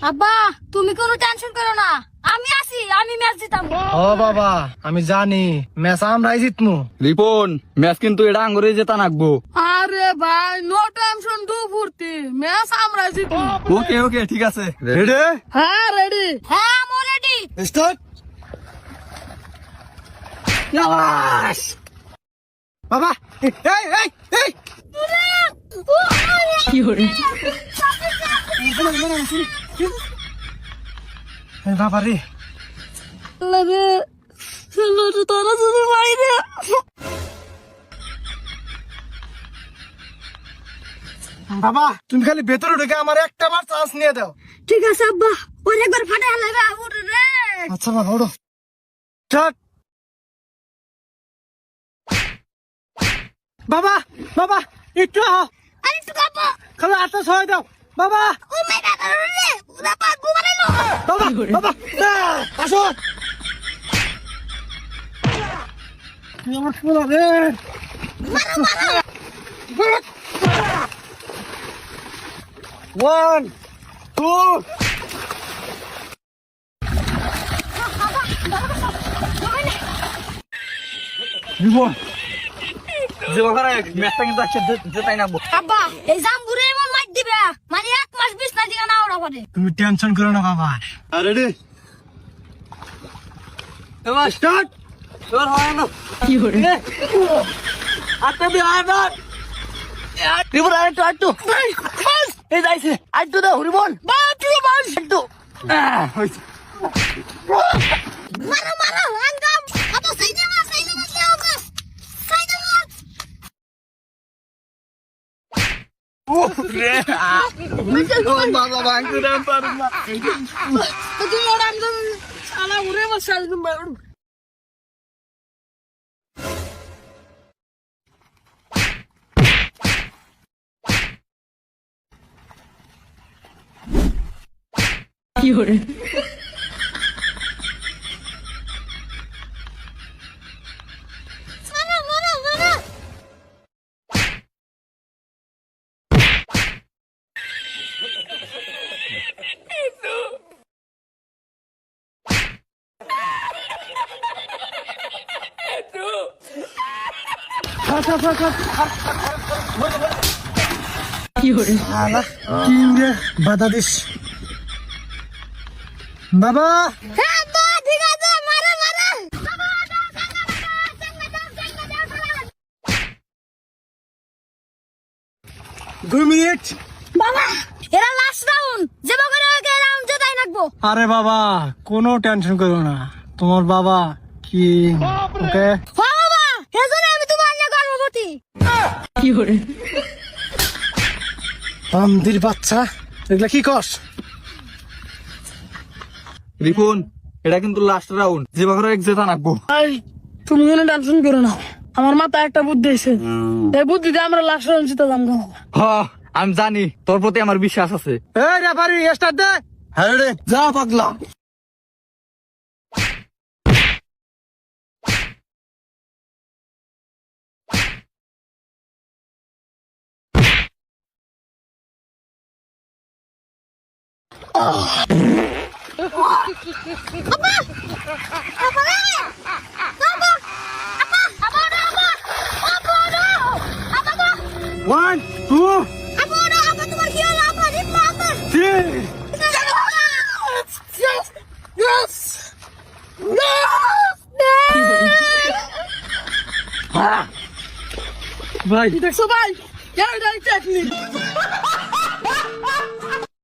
আব্বা তুমি কোনো টেনশন করো না, আমি আছি, আমি ম্যাচ জিতাম। ও বাবা আমি জানি ম্যাচ আমরাই জিতমু। রিপন ম্যাচ কিন্তু এটা আঙ্গুরে জেতা নাকবো। আরে ভাই নো টেনশন, দু ফুর্তি, ম্যাচ আমরা জিতবো। ওকে ওকে ঠিক আছে। রেডি হ্যাঁ রেডি, হ্যাঁ আমি রেডি। স্টার্ট। বাবা এই এই এই কি হরে বাবা রে লাগে ছেলেটা তোরা যদি মাইরে। বাবা তুমি খালি ভেতরে ঢুকে আমার একটা বার চান্স নিয়ে দাও। ঠিক আছে আব্বা, ওর একবার ফাটে লাগা উঠে রে। আচ্ছা বাবা ওঠো। স্টার্ট। বাবা বাবা একটু আরে একটু কাপা খালি আটটা ছয় দাও বাবা। ও মেরা রে ওরা পা ঘুমানো। বাবা বাবা আসো আমার শোনা রে। ওয়ান টু রিপন ম্যাচটা কিন্তু আজকে জেতাই নাকবো। আব্বা এই জাম্বুরে এমন মার দিবে মানে 1 মাস 20 না দিকে না ওরা পারে। তুমি টেনশন করো না বাবা। রেডি এবার স্টার্ট। এবার হয় না কি হরে আটটা দিয়ে আবার রিপন আরেকটু আরেকটু এই যাইছে আরেকটু দাও রিপন বাপরে বাপ একটু হইছে। মারো মারো আঙ্গাম আব্বা সাইডে মার আব্বা সাইডে মার। বাবা ভাঙতে দাম পারুম না। তুই ওরা আঙ্গাম সালা উড়ে বসাল তুমি। কি হরে মারো মারো মারো। কি হরে তিন রে বাধা দিস বাবা। হ্যাঁ আব্বা ঠিক আছে মারো মারো। 2 মিনিট। বাবা এরা লাস্ট রাউন্ড, যে বগরে আগে রাউন্ড জেতাই রাখবো। আরে বাবা কোনো টেনশন করো না, তোমার বাবা কি ওকে। হ্যাঁ বাবা এজন্য আমি তোমার নিয়ে গর্ববতী। কি হরে বান্দির বাচ্চা এগুলা কি কস। রিপন এটা কিন্তু লাস্ট রাউন্ড, যে বাঘরে এক জেতা নাকবো। ভাই তুমি কোনো টেনশন করো না, আমার মাথায় একটা বুদ্ধি এসে, এই বুদ্ধিতে আমরা লাস্ট রাউন্ড জিতে যাবো। হ্যাঁ আমি জানি তোর প্রতি আমার বিশ্বাস আছে। এই রেফারি স্টার্ট দে। হ্যাঁ রে যা পাগলা। One two three. ভাই দেখছো ভাই, এটা টেকনিক।